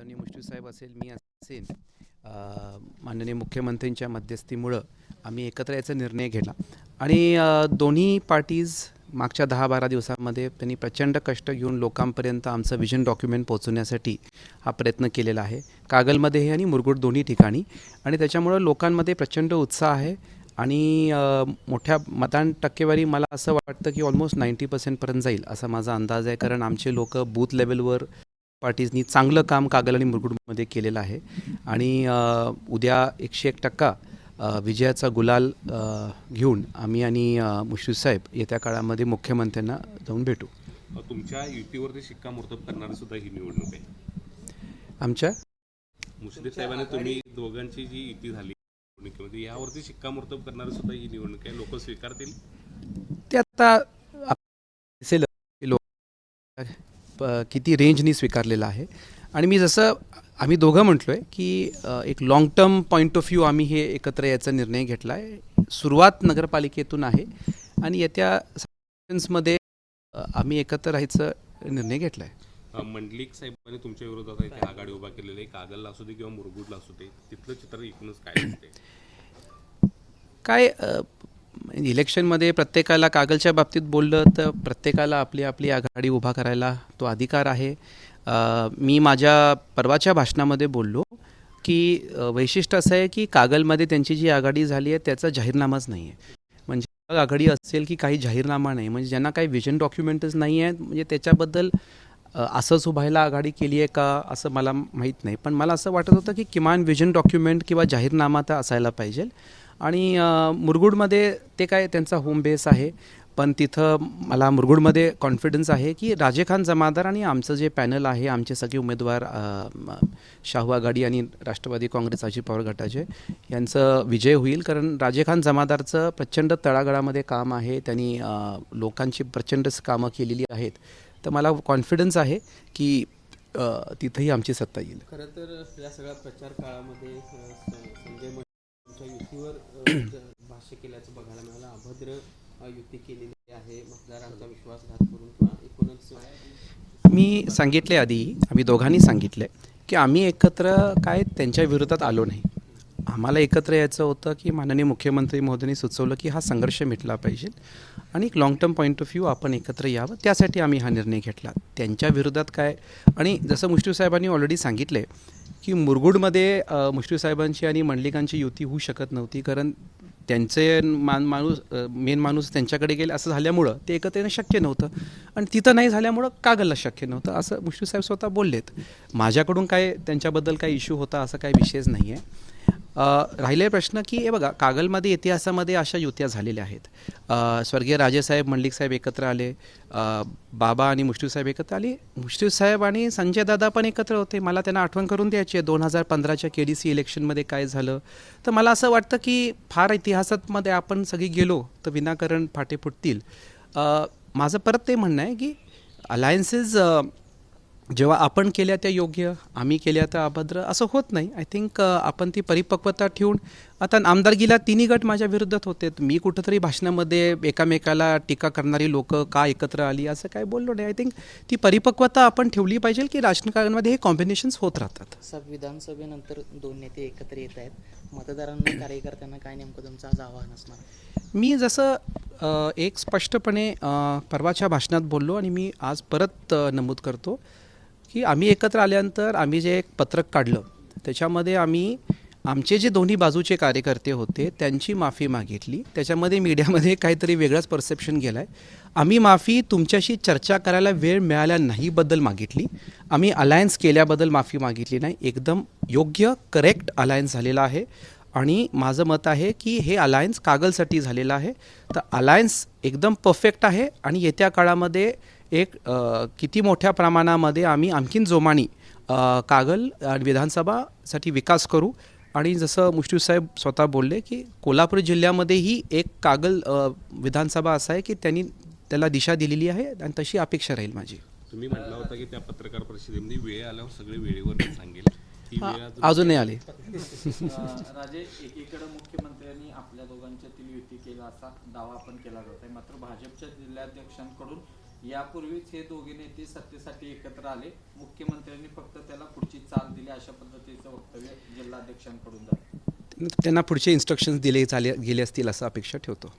माननीय मुश्रीफ साहेब असेल, मी असेन, माननीय मुख्यमंत्र्यांच्या मध्यस्थीमुळं आम्ही एकत्र याचा निर्णय घेतला आणि दोन्ही पार्टीज मागच्या 10-12 दिवसांमध्ये त्यांनी प्रचंड कष्ट घेऊन लोकांपर्यंत आमचं विजन डॉक्युमेंट पोहोचवण्यासाठी हा प्रयत्न केलेला आहे, कागलमध्येही आणि मुरगुड दोन्ही ठिकाणी. आणि त्याच्यामुळं लोकांमध्ये प्रचंड उत्साह आहे आणि मोठ्या मतदान टक्केवारी मला असं वाटतं की ऑलमोस्ट 90% जाईल असा माझा अंदाज आहे. कारण आमचे लोक बूथ लेवलवर पार्टीजनी चांगलं काम कागल आणि मुरगुडमध्ये केलेलं आहे आणि उद्या 101% विजयाचा गुलाल घेऊन आम्ही आणि मुश्रीफ साहेब येत्या काळामध्ये मुख्यमंत्र्यांना जाऊन भेटू. तुमच्या युतीवरती शिक्कामोर्तब करणारी सुद्धा ही निवडणूक आहे. आमच्या मुश्रीफ साहेबांनी तुम्ही दोघांची जी युती झाली निवडणुकीमध्ये यावरती शिक्कामोर्तब करणारी सुद्धा ही निवडणूक आहे. लोक स्वीकारतील ते आता दिसेल लोक किती रेंजनी स्वीकारलेलं आहे. आणि मी जसं आम्ही दोघं म्हटलो आहे की एक long term point of view आम्ही हे एकत्र याचा निर्णय घेतला आहे. सुरुवात नगरपालिकेतून आहे आणि येत्या सेशन्समध्ये आम्ही एकत्र राहायचा निर्णय घेतला आहे. मंडलिक साहेबांनी तुमच्या विरोधात इथे आघाडी उभा केलेली आहे. कागलला असू दे किंवा मुरगुडला असू दे, तिथलं चित्र एकूणच काय दिसते? काय इलेक्शनमध्ये प्रत्येकाला कागलच्या बाबतीत बोललं तर प्रत्येकाला आपली आपली आघाडी उभा करायला तो अधिकार आहे. मी माझ्या परवाच्या भाषणामध्ये बोललो की वैशिष्ट्य असं आहे की कागलमध्ये त्यांची जी आघाडी झाली आहे त्याचा जाहीरनामाच नाही आहे. म्हणजे आघाडी असेल की काही जाहीरनामा नाही, म्हणजे ज्यांना काही विजन डॉक्युमेंटच नाही आहे, म्हणजे त्याच्याबद्दल असंच उभायला आघाडी केली आहे का असं मला माहीत नाही. पण मला असं वाटत होतं की किमान विजन डॉक्युमेंट किंवा जाहीरनामा तर असायला पाहिजे. आणि मुरगुडमध्ये ते काय त्यांचा होम बेस आहे, पण तिथं मला मुरगुडमध्ये कॉन्फिडन्स आहे की राजे खान जमादार आणि आमचं जे पॅनल आहे, आमचे सगळे उमेदवार शाहू आघाडी आणि राष्ट्रवादी काँग्रेस अजित पवार गटाचे यांचं विजय होईल. कारण राजे खान जमादारचं प्रचंड तळागाळामध्ये काम आहे, त्यांनी लोकांची प्रचंड कामं केलेली आहेत. तर मला कॉन्फिडन्स आहे की तिथंही आमची सत्ता येईल. खरं तर या सगळ्या प्रचार काळामध्ये संजय तुमच्या युतीवर भाष्य केल्याचं बघायला मिळालं. अभद्र युती केलेली आहे, मतदारांचा विश्वासघात करून किंवा एकूणच. मी सांगितले आधी, आम्ही दोघांनी सांगितले की आम्ही एकत्र काय त्यांच्या विरोधात आलो नाही. आम्हाला एकत्र यायचं होतं की माननीय मुख्यमंत्री महोदयांनी सुचवलं की हा संघर्ष मिटला पाहिजे आणि एक long term point of view आपण एकत्र यावं, त्यासाठी आम्ही हा निर्णय घेतला. त्यांच्या विरोधात काय, आणि जसं मुश्रीफ साहेबांनी ऑलरेडी सांगितले की मुरगुडमध्ये मुश्रीफ साहेबांची आणि मंडलिकांची युती होऊ शकत नव्हती. कारण त्यांचे मेन माणूस त्यांच्याकडे गेले असं झाल्यामुळं ते एकत्र येणं शक्य नव्हतं आणि तिथं नाही झाल्यामुळं कागलला शक्य नव्हतं असं मुश्रीफ साहेब स्वतः बोललेत. माझ्याकडून काय त्यांच्याबद्दल काही इश्यू होता असं काही विषयच नाही आहे. राहिले प्रश्न की हे बघा, कागलमध्ये इतिहासामध्ये अशा युत्या झालेल्या आहेत. स्वर्गीय राजेसाहेब मंडलिक साहेब एकत्र आले, बाबा आणि मुश्रीफ साहेब एकत्र आले, मुश्रीफ साहेब आणि संजय दादा पण एकत्र होते. मला त्यांना आठवण करून द्यायची आहे 2015च्या KDC इलेक्शनमध्ये काय झालं. तर मला असं वाटतं की फार इतिहासामध्ये आपण सगळी गेलो तर विनाकारण फाटे फुटतील. माझं परत ते म्हणणं आहे की अलायन्सेस जेव्हा आपण केल्या त्या योग्य, आम्ही केल्या तर अभद्र, असं होत नाही. आय थिंक आपण ती परिपक्वता ठेवून, आता आमदारकीला तिन्ही गट माझ्या विरोधात होते, मी कुठंतरी भाषणामध्ये एकामेकाला टीका करणारी लोक का एकत्र आली असं काय बोललो नाही. आय थिंक ती परिपक्वता आपण ठेवली पाहिजे की राजकारणामध्ये हे कॉम्बिनेशन्स होत राहतात. विधानसभेनंतर दोन नेते एकत्र येत आहेत, मतदारांना कार्यकर्त्यांना काय नेमकं तुमचं आज आव्हान असणार? मी जसं एक स्पष्टपणे परवाच्या भाषणात बोललो आणि मी आज परत नमूद करतो की आम्ही एकत्र आल्यानंतर आम्ही जे एक पत्रक काढलं त्याच्यामध्ये आम्ही आमचे जे दोन्ही बाजूचे कार्यकर्ते होते त्यांची माफी मागितली. त्याच्यामध्ये मीडियामध्ये काहीतरी वेगळाच परसेप्शन गेला आहे. आम्ही माफी तुमच्याशी चर्चा करायला वेळ मिळाल्या नाही बद्दल मागितली, आम्ही अलायन्स केल्याबद्दल माफी मागितली नाही. एकदम योग्य करेक्ट अलायन्स झालेला आहे आणि माझं मत आहे की हे अलायन्स कागलसाठी झालेलं आहे. तर अलायन्स एकदम परफेक्ट आहे आणि येत्या काळामध्ये एक किती मोठ्या प्रमाणामध्ये आम्ही आणखीन जोमानी कागल विधानसभासाठी विकास करू. आणि जसं मुश्रीफ साहेब स्वतः बोलले की कोल्हापूर जिल्ह्यामध्येही एक कागल विधानसभा असं आहे की त्यांनी त्याला दिशा दिलेली आहे आणि तशी अपेक्षा राहील माझी. तुम्ही म्हटलं होतं की त्या पत्रकार परिषदेमध्ये वेळ आल्यावर सगळे वेळेवर सांगेल, ही वेळ अजून नाही आले. राजे, एकीकडे मुख्यमंत्र्यांनी आपल्या दोघांच्यातील युती केला असा दावा आपण केला जात आहे, मात्र भाजपच्या जिल्हाध्यक्षांकडून यापूर्वीच हे दोघे नेते सत्तेसाठी एकत्र आले, मुख्यमंत्र्यांनी फक्त त्याला पुढची चाल दिली केली अशा पद्धतीचं वक्तव्य जिल्हाध्यक्षांकडून झालं. त्यांना पुढचे इन्स्ट्रक्शन्स गेले असतील असं अपेक्षा ठेवतो.